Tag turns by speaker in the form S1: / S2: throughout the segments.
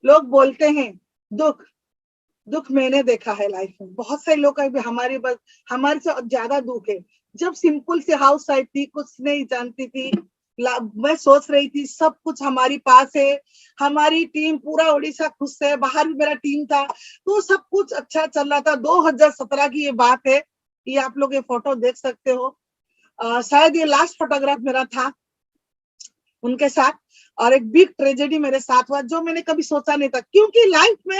S1: लोग बोलते हैं दुख, दुख मैंने देखा है लाइफ में, बहुत से लोग हमारे से ज्यादा दुख है। जब सिंपल से हाउस वाइफ थी, कुछ नहीं जानती थी, मैं सोच रही थी सब कुछ हमारी पास है, हमारी टीम पूरा उड़ीसा खुश है, बाहर भी मेरा टीम था, तो सब कुछ अच्छा चल रहा था। 2017 की ये बात है, ये आप लोग ये फोटो देख सकते हो। शायद ये लास्ट फोटोग्राफ मेरा था उनके साथ, और एक बिग ट्रेजेडी मेरे साथ हुआ जो मैंने कभी सोचा नहीं था, क्योंकि लाइफ में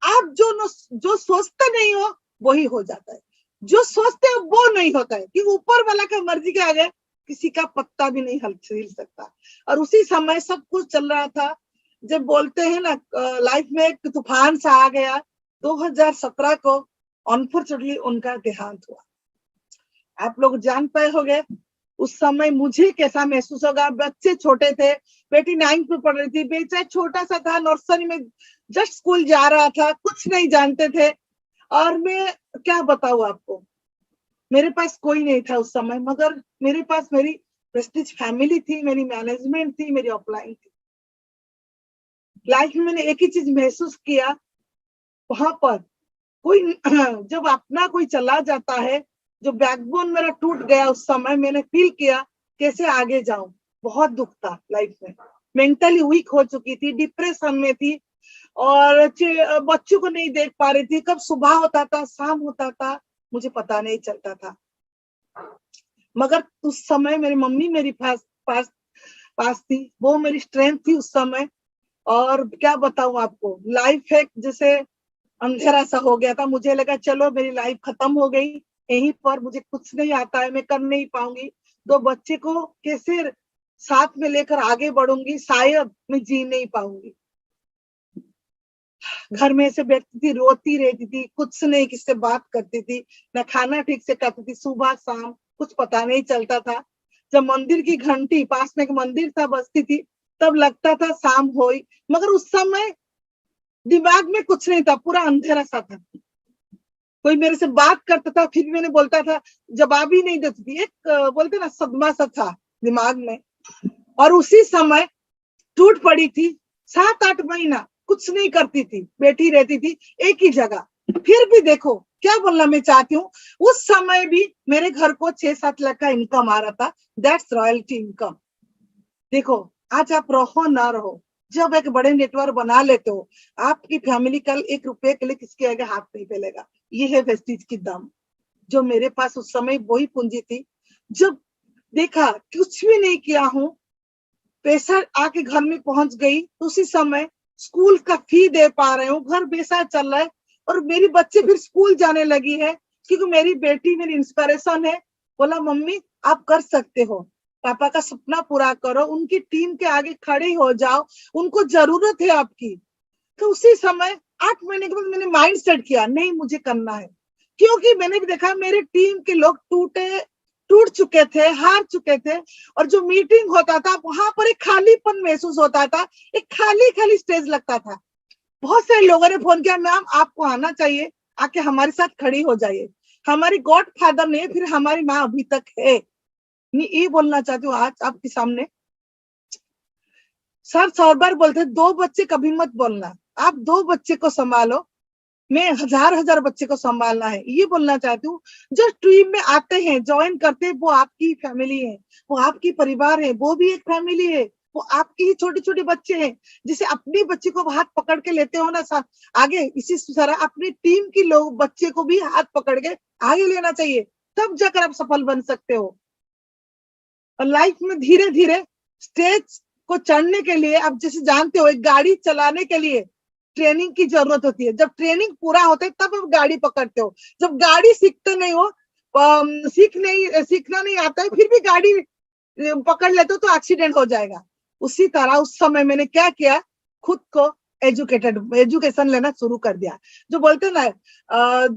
S1: आप जो सोचते नहीं हो वही हो जाता है, जो सोचते हो वो नहीं होता है, कि ऊपर वाला का मर्जी के आगे किसी का पत्ता भी नहीं हिल सकता। और उसी समय सब कुछ चल रहा था, जब बोलते हैं ना लाइफ में एक तूफान सा आ गया। 2017 को अनफॉर्चुनेटली उनका देहांत हुआ। आप लोग जान पाए होंगे उस समय मुझे कैसा महसूस होगा। बच्चे छोटे थे, बेटी 9th में पढ़ रही थी, बेटा छोटा सा था, नर्सरी में जस्ट स्कूल जा रहा था, कुछ नहीं जानते थे। और मैं क्या बताऊं आपको, मेरे पास कोई नहीं था उस समय, मगर मेरे पास मेरी प्रेस्टीज फैमिली थी, मेरी मैनेजमेंट थी, मेरी अपलाइन थी। लाइफ में मैंने एक ही चीज महसूस किया, वहां पर कोई जब अपना कोई चला जाता है, जो बैकबोन मेरा टूट गया, उस समय मैंने फील किया कैसे आगे जाऊं। बहुत दुख था लाइफ में, मेंटली वीक हो चुकी थी, डिप्रेशन में थी, और बच्चों को नहीं देख पा रही थी, कब सुबह होता था शाम होता था मुझे पता नहीं चलता था। मगर उस समय मेरी मम्मी मेरी पास थी, वो मेरी स्ट्रेंथ थी उस समय। और क्या बताऊं आपको, लाइफ है जैसे अंधेरा सा हो गया था, मुझे लगा चलो मेरी लाइफ खत्म हो गई यहीं पर, मुझे कुछ नहीं आता है, मैं कर नहीं पाऊंगी, तो बच्चे को कैसे साथ में लेकर आगे बढ़ूंगी, शायद मैं जी नहीं पाऊंगी। घर में ऐसे बैठती थी, रोती रहती थी, कुछ नहीं किससे बात करती थी, न खाना ठीक से खाती थी, सुबह शाम कुछ पता नहीं चलता था। जब मंदिर की घंटी, पास में एक मंदिर था, बजती थी, तब लगता था शाम होई, मगर उस समय दिमाग में कुछ नहीं था, पूरा अंधेरा सा था। कोई मेरे से बात करता था, फिर भी मैंने बोलता था, जवाब ही नहीं देती थी, एक बोलते ना सदमा सा था दिमाग में। और उसी समय टूट पड़ी थी, 7-8 महीना कुछ नहीं करती थी, बैठी रहती थी एक ही जगह। फिर भी देखो क्या बोलना मैं चाहती हूँ, उस समय भी मेरे घर को 6-7 लाख का इनकम आ रहा था, दैट्स रॉयल्टी इनकम। देखो आज आप रहो ना रहो, जब एक बड़े नेटवर्क बना लेते हो, आपकी फैमिली कल 1 रुपए के लिए किसके आगे हाथ नहीं फैलेगा। ये है वेस्टीज की दम, जो मेरे पास उस समय वही पूंजी थी। जब देखा कुछ भी नहीं किया हूँ, पैसा आके घर में पहुंच गई, तो उसी समय स्कूल का फी दे पा रहे हूँ, घर पैसा चल रहा है, और मेरी बच्चे फिर स्कूल जाने लगी है, क्योंकि मेरी बेटी मेरी इंस्पिरेशन है। बोला मम्मी आप कर सकते हो, पापा का सपना पूरा करो, उनकी टीम के आगे खड़े हो जाओ, उनको जरूरत है आपकी। तो उसी समय 8 महीने के बाद मैंने माइंड सेट किया, नहीं मुझे करना है, क्योंकि मैंने भी देखा मेरे टीम के लोग टूट चुके थे, हार चुके थे, और जो मीटिंग होता था वहां पर एक खालीपन महसूस होता था, एक खाली खाली स्टेज लगता था। बहुत सारे लोगों ने फोन किया, मैम आपको आना चाहिए, आके हमारे साथ खड़ी हो जाइए, हमारी गॉड फादर नहीं फिर हमारी माँ अभी तक है। ये बोलना चाहती हूँ आज आपके सामने। सर 100 बार बोलते 2 बच्चे कभी मत बोलना, आप 2 बच्चे को संभालो, मैं हजार बच्चे को संभालना है, ये बोलना चाहती हूँ। जो टीम में आते हैं, ज्वाइन करते हैं, वो आपकी फैमिली है, वो आपकी परिवार है, वो भी एक फैमिली है, वो आपके ही छोटे छोटे बच्चे हैं। जिसे अपने बच्चे को हाथ पकड़ के लेते हो ना आगे, इसी तरह अपनी टीम की लोग बच्चे को भी हाथ पकड़ के आगे लेना चाहिए, तब जाकर आप सफल बन सकते हो। और लाइफ में धीरे धीरे स्टेज को चढ़ने के लिए, आप जैसे जानते हो एक गाड़ी चलाने के लिए ट्रेनिंग की जरूरत होती है, जब ट्रेनिंग पूरा होता है तब आप गाड़ी पकड़ते हो। जब गाड़ी सीखते नहीं हो, सीखना नहीं आता है, फिर भी गाड़ी पकड़ लेते हो तो एक्सीडेंट हो जाएगा। उसी तरह उस समय मैंने क्या किया, खुद को एजुकेशन लेना शुरू कर दिया। जो बोलते ना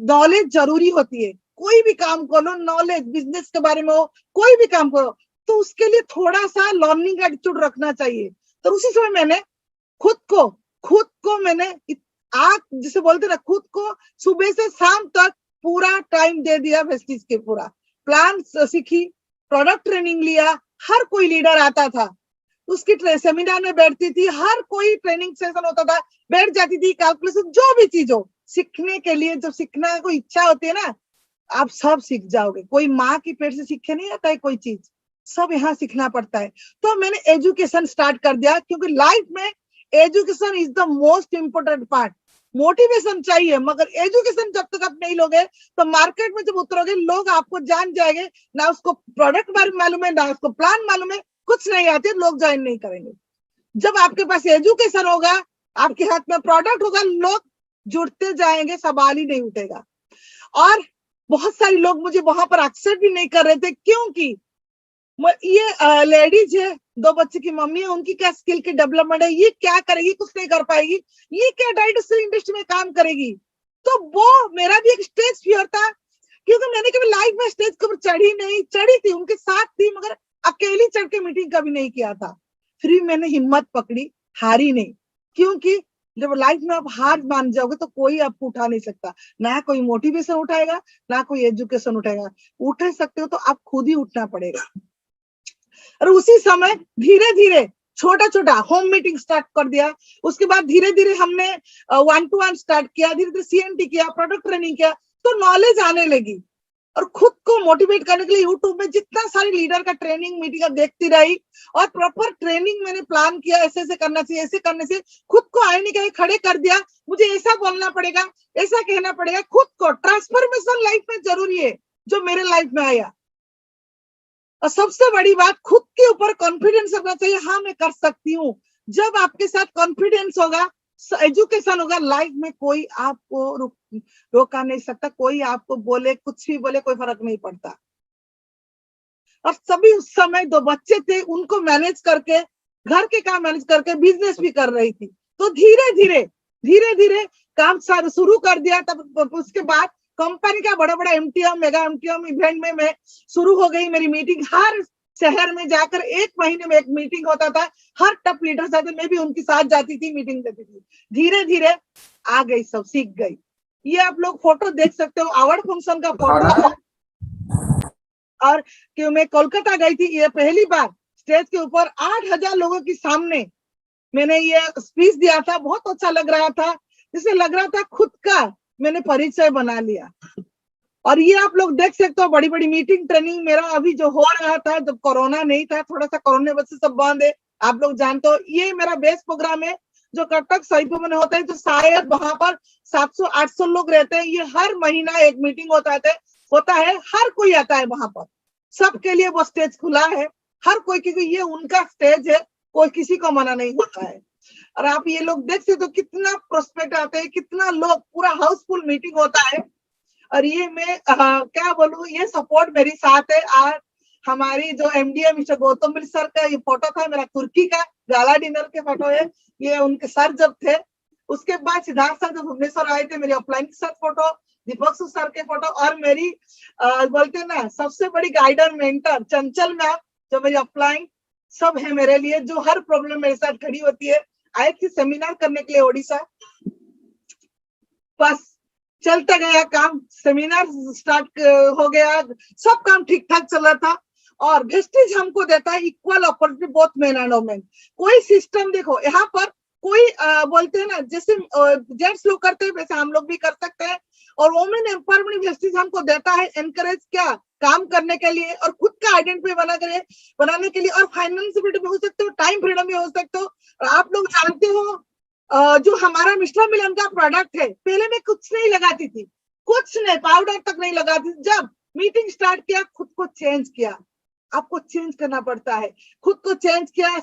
S1: नॉलेज जरूरी होती है, कोई भी काम करो, नॉलेज बिजनेस के बारे में हो, कोई भी काम करो, तो उसके लिए थोड़ा सा लर्निंग एटीट्यूड रखना चाहिए। तो उसी समय मैंने खुद को मैंने आज जिसे बोलते ना, खुद को सुबह से शाम तक पूरा टाइम दे दिया वेस्टीज के, पूरा प्लान सीखी, प्रोडक्ट ट्रेनिंग लिया, हर कोई लीडर आता था, उसकी सेमिनार में बैठती थी, हर कोई ट्रेनिंग सेशन होता था, बैठ जाती थी, कैलकुलेशन जो भी चीज हो सीखने के लिए, जब सीखना कोई इच्छा होती है ना, आप सब सीख जाओगे। कोई माँ की पेट से सीखे नहीं आता है कोई चीज, सब यहाँ सीखना पड़ता है। तो मैंने एजुकेशन स्टार्ट कर दिया, क्योंकि लाइफ में education is the most important part. Motivation चाहिए, मगर एजुकेशन जब तक आप नहीं लोगे तो मार्केट में जब उतरोगे लोग आपको जान जाएंगे, ना उसको प्रोडक्ट बारे में मालूम है, ना उसको प्लान मालूम है, कुछ नहीं आते, लोग ज्वाइन नहीं करेंगे। जब आपके पास एजुकेशन होगा, आपके हाथ में प्रोडक्ट होगा, लोग जुड़ते जाएंगे, सवाल ही नहीं उठेगा। और बहुत सारे लोग मुझे वहां पर एक्सेप्ट भी नहीं कर रहे थे, क्योंकि ये लेडीज है, 2 बच्चे की मम्मी है, उनकी क्या स्किल की डेवलपमेंट है, ये क्या करेगी, कुछ नहीं कर पाएगी, ये क्या डाइट इंडस्ट्री में काम करेगी। तो वो मेरा भी एक स्टेज फियर था, क्योंकि मैंने कभी लाइफ में स्टेज के ऊपर चढ़ी नहीं, चढ़ी थी उनके साथ थी, मगर अकेली चढ़ के मीटिंग कभी नहीं किया था। फिर भी मैंने हिम्मत पकड़ी, हारी नहीं, क्योंकि जब लाइफ में आप हार मान जाओगे तो कोई आपको उठा नहीं सकता, ना कोई मोटिवेशन उठाएगा, ना कोई एजुकेशन उठाएगा। उठ सकते हो तो आप खुद ही उठना पड़ेगा। और उसी समय धीरे धीरे छोटा छोटा होम मीटिंग स्टार्ट कर दिया। उसके बाद धीरे धीरे हमने 1-to-1 स्टार्ट किया, धीरे धीरे CNT किया, प्रोडक्ट ट्रेनिंग किया, तो नॉलेज आने लगी। और खुद को मोटिवेट करने के लिए यूट्यूब में जितना सारी लीडर का ट्रेनिंग मीटिंग देखती रही, और प्रॉपर ट्रेनिंग मैंने प्लान किया, ऐसे ऐसे करना चाहिए, ऐसे करने से खुद को आईने के खड़े कर दिया, मुझे ऐसा बोलना पड़ेगा, ऐसा कहना पड़ेगा। खुद को ट्रांसफॉर्मेशन लाइफ में जरूरी है, जो मेरे लाइफ में आया। और सबसे बड़ी बात, खुद के ऊपर कॉन्फिडेंस रखना चाहिए, हाँ मैं कर सकती हूँ। जब आपके साथ कॉन्फिडेंस होगा, एजुकेशन होगा, लाइफ में कोई आपको रोका नहीं सकता, कोई आपको बोले, कुछ भी बोले, कोई फर्क नहीं पड़ता। और सभी उस समय 2 बच्चे थे, उनको मैनेज करके, घर के काम मैनेज करके बिजनेस भी कर रही थी। तो धीरे धीरे काम शुरू कर दिया। तब उसके बाद कंपनी का बड़ा बड़ा MTM, मेगा MTM इवेंट में मैं शुरू हो गई। मेरी मीटिंग हर शहर में जाकर 1 महीने में 1 मीटिंग होता था, हर टॉप लीडर साथ मैं भी उनके साथ जाती थी, मीटिंग देती थी। धीरे धीरे आ गई, सब सीख गई। ये आप लोग फोटो देख सकते हो, अवार्ड फंक्शन का फोटो है। और कि मैं कोलकाता गई थी, ये पहली बार स्टेज के ऊपर 8000 लोगों के सामने मैंने ये स्पीच दिया था। बहुत अच्छा लग रहा था, जिससे लग रहा था खुद का मैंने परिचय बना लिया। और ये आप लोग देख सकते हो, बड़ी बड़ी मीटिंग ट्रेनिंग मेरा अभी जो हो रहा था, जब कोरोना नहीं था, थोड़ा सा कोरोना वजह से सब बंद है, आप लोग जानते हो। ये मेरा बेस प्रोग्राम है जो कटक सईपुर में होता है, तो शायद वहां पर 700-800 लोग रहते हैं। ये हर महीना एक मीटिंग होता है, हर कोई आता है वहां पर, सबके लिए वो स्टेज खुला है, हर कोई, क्योंकि ये उनका स्टेज है, कोई किसी को मना नहीं होता है। और आप ये लोग देख सकते हो कितना प्रोस्पेक्ट आते हैं, कितना लोग, पूरा हाउसफुल मीटिंग होता है। और ये मैं क्या बोलूं, ये सपोर्ट मेरे साथ है। और हमारी जो MD मिस्टर गौतम मिल सर का ये फोटो था, मेरा तुर्की का गाला डिनर के फोटो है, ये उनके सर जब थे। उसके बाद सिद्धार्थ सर जब भुवनेश्वर आए थे, मेरे ऑफलाइन के साथ फोटो, दीपक सर के फोटो, और मेरी बोलते ना सबसे बड़ी गाइडर मेंटर चंचल मैम, जो मेरी ऑफलाइन सब है मेरे लिए, जो हर प्रॉब्लम मेरे साथ खड़ी होती है। आई थी सेमिनार करने के लिए ओडिशा, बस चलता गया काम, सेमिनार स्टार्ट हो गया, सब काम ठीक ठाक चल रहा था। और वेस्टेज हमको देता है equal opportunity both men and women. कोई सिस्टम देखो यहाँ पर, कोई बोलते हैं ना, जैसे जेंट्स लोग करते हैं वैसे हम लोग भी कर सकते हैं। और वुमेन एम्पावरमेंट वेस्टेज हमको देता है एनकरेज, क्या काम करने के लिए, और खुद का आइडेंटिटी बनाने के लिए, और फाइनेंशियलिटी में हो सकते हो, टाइम फ्रीडम में हो सकते हो। और आप लोग जानते हो, जो हमारा मिस्टर मिलन का प्रोडक्ट है, पहले मैं कुछ नहीं लगाती थी, कुछ नहीं, पाउडर तक नहीं लगाती थी। जब मीटिंग स्टार्ट किया, खुद को चेंज किया। आपको चेंज करना पड़ता है, खुद को चेंज किया।